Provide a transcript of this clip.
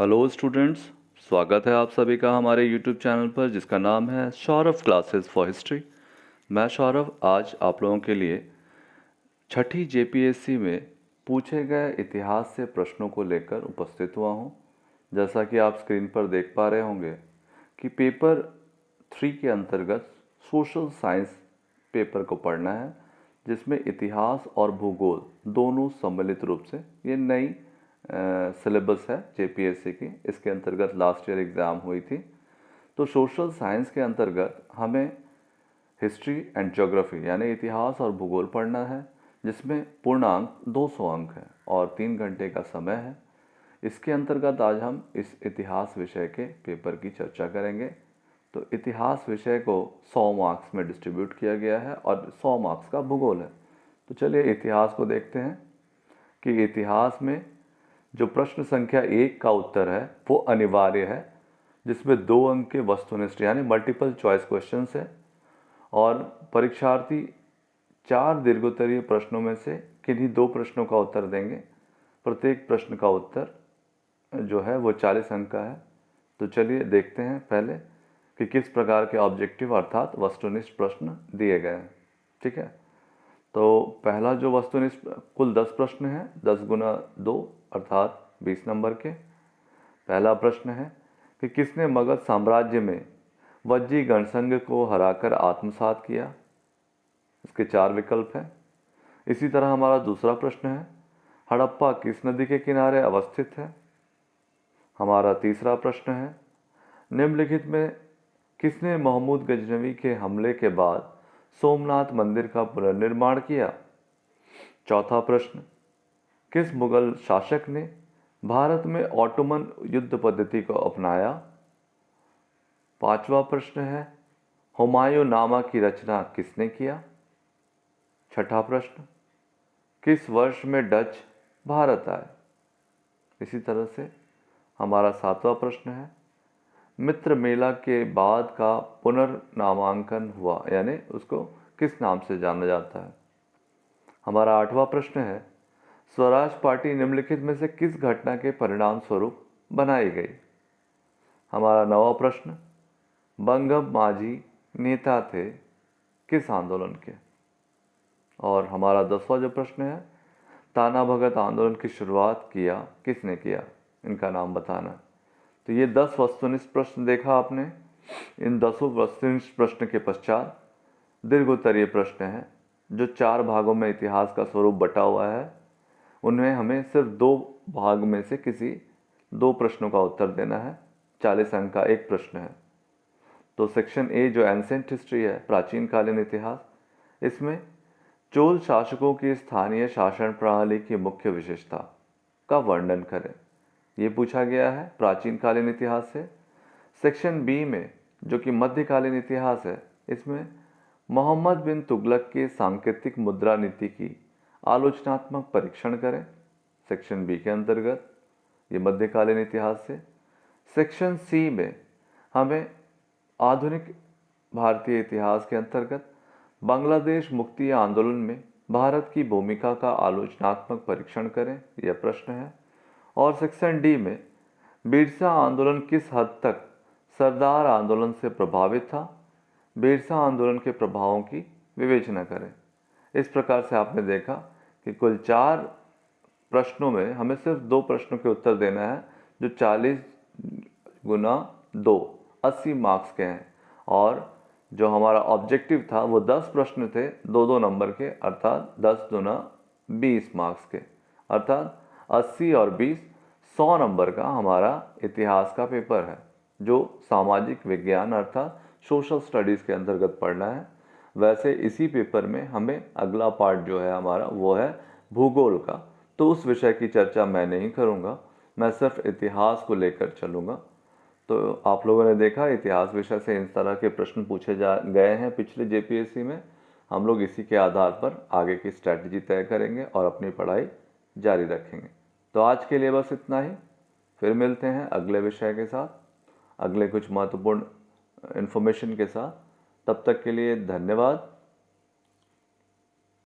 Hello students, स्वागत है आप सभी का हमारे यूट्यूब चैनल पर जिसका नाम है सौरभ क्लासेस फॉर हिस्ट्री। मैं सौरभ आज आप लोगों के लिए छठी जेपीएससी में पूछे गए इतिहास से प्रश्नों को लेकर उपस्थित हुआ हूं। जैसा कि आप स्क्रीन पर देख पा रहे होंगे कि पेपर 3 के अंतर्गत सोशल साइंस पेपर को पढ़ना है, जिसमें इतिहास और भूगोल दोनों सम्मिलित रूप से ये नई सिलेबस है जेपीएससी की। इसके अंतर्गत लास्ट ईयर एग्ज़ाम हुई थी। तो सोशल साइंस के अंतर्गत हमें हिस्ट्री एंड ज्योग्राफी यानी इतिहास और भूगोल पढ़ना है, जिसमें पूर्णांक 200 अंक है और 3 घंटे का समय है। इसके अंतर्गत आज हम इस इतिहास विषय के पेपर की चर्चा करेंगे। तो इतिहास विषय को 100 मार्क्स में डिस्ट्रीब्यूट किया गया है और 100 मार्क्स का भूगोल है। तो चलिए इतिहास को देखते हैं कि इतिहास में जो प्रश्न संख्या 1 का उत्तर है वो अनिवार्य है, जिसमें 2 अंक के वस्तुनिष्ठ यानी मल्टीपल चॉइस क्वेश्चंस है और परीक्षार्थी 4 दीर्घोत्तरीय प्रश्नों में से किन्हीं 2 प्रश्नों का उत्तर देंगे। प्रत्येक प्रश्न का उत्तर जो है वो 40 अंक का है। तो चलिए देखते हैं पहले कि किस प्रकार के ऑब्जेक्टिव अर्थात वस्तुनिष्ठ प्रश्न दिए गए हैं। ठीक है, तो पहला जो वस्तुनिष्ठ कुल 10 प्रश्न हैं, 10 गुना 2 अर्थात 20 नंबर के। पहला प्रश्न है कि किसने मगध साम्राज्य में वज्जी गणसंघ को हराकर आत्मसात किया। इसके 4 विकल्प हैं। इसी तरह हमारा दूसरा प्रश्न है हड़प्पा किस नदी के किनारे अवस्थित है। हमारा तीसरा प्रश्न है निम्नलिखित में किसने महमूद गजनवी के हमले के बाद सोमनाथ मंदिर का पुनर्निर्माण किया। चौथा प्रश्न किस मुगल शासक ने भारत में ऑटोमन युद्ध पद्धति को अपनाया। पांचवा प्रश्न है हुमायूं नामा की रचना किसने किया। छठा प्रश्न किस वर्ष में डच भारत आए। इसी तरह से हमारा सातवां प्रश्न है मित्र मेला के बाद का पुनर्नामांकन हुआ यानी उसको किस नाम से जाना जाता है। हमारा आठवां प्रश्न है स्वराज पार्टी निम्नलिखित में से किस घटना के परिणाम स्वरूप बनाई गई। हमारा नवा प्रश्न बंगम माझी नेता थे किस आंदोलन के। और हमारा 10वां जो प्रश्न है ताना भगत आंदोलन की शुरुआत किया किसने किया, इनका नाम बताना। तो ये 10 वस्तुनिष्ठ प्रश्न देखा आपने। इन 10 वस्तुनिष्ठ प्रश्न के पश्चात दीर्घोत्तरीय प्रश्न हैं जो 4 भागों में इतिहास का स्वरूप बटा हुआ है। उनमें हमें सिर्फ 2 भाग में से किसी 2 प्रश्नों का उत्तर देना है। 40 अंक का एक प्रश्न है। तो सेक्शन ए जो एंसेंट हिस्ट्री है, प्राचीन कालीन इतिहास, इसमें चोल शासकों की स्थानीय शासन प्रणाली की मुख्य विशेषता का वर्णन करें, ये पूछा गया है प्राचीन कालीन इतिहास से। सेक्शन बी में जो कि मध्यकालीन इतिहास है, इसमें मोहम्मद बिन तुगलक के सांकेतिक मुद्रा नीति की आलोचनात्मक परीक्षण करें। सेक्शन बी के अंतर्गत ये मध्यकालीन इतिहास से। सेक्शन सी में हमें आधुनिक भारतीय इतिहास के अंतर्गत बांग्लादेश मुक्ति आंदोलन में भारत की भूमिका का आलोचनात्मक परीक्षण करें, यह प्रश्न है। और सेक्शन डी में बिरसा आंदोलन किस हद तक सरदार आंदोलन से प्रभावित था, बिरसा आंदोलन के प्रभावों की विवेचना करें। इस प्रकार से आपने देखा कि कुल 4 प्रश्नों में हमें सिर्फ 2 प्रश्नों के उत्तर देना है, जो 40 गुना 2 80 मार्क्स के हैं। और जो हमारा ऑब्जेक्टिव था वो 10 प्रश्न थे 2-2 नंबर के, अर्थात 10 दुना 20 मार्क्स के, अर्थात 80 और 20 100 नंबर का हमारा इतिहास का पेपर है, जो सामाजिक विज्ञान अर्थात सोशल स्टडीज़ के अंतर्गत पढ़ना है। वैसे इसी पेपर में हमें अगला पार्ट जो है हमारा वो है भूगोल का। तो उस विषय की चर्चा मैं नहीं करूँगा, मैं सिर्फ इतिहास को लेकर चलूँगा। तो आप लोगों ने देखा इतिहास विषय से इन तरह के प्रश्न पूछे जा गए हैं पिछले जेपीएससी में। हम लोग इसी के आधार पर आगे की स्ट्रैटेजी तय करेंगे और अपनी पढ़ाई जारी रखेंगे। तो आज के लिए बस इतना ही, फिर मिलते हैं अगले विषय के साथ, अगले कुछ महत्वपूर्ण इन्फॉर्मेशन के साथ। तब तक के लिए धन्यवाद।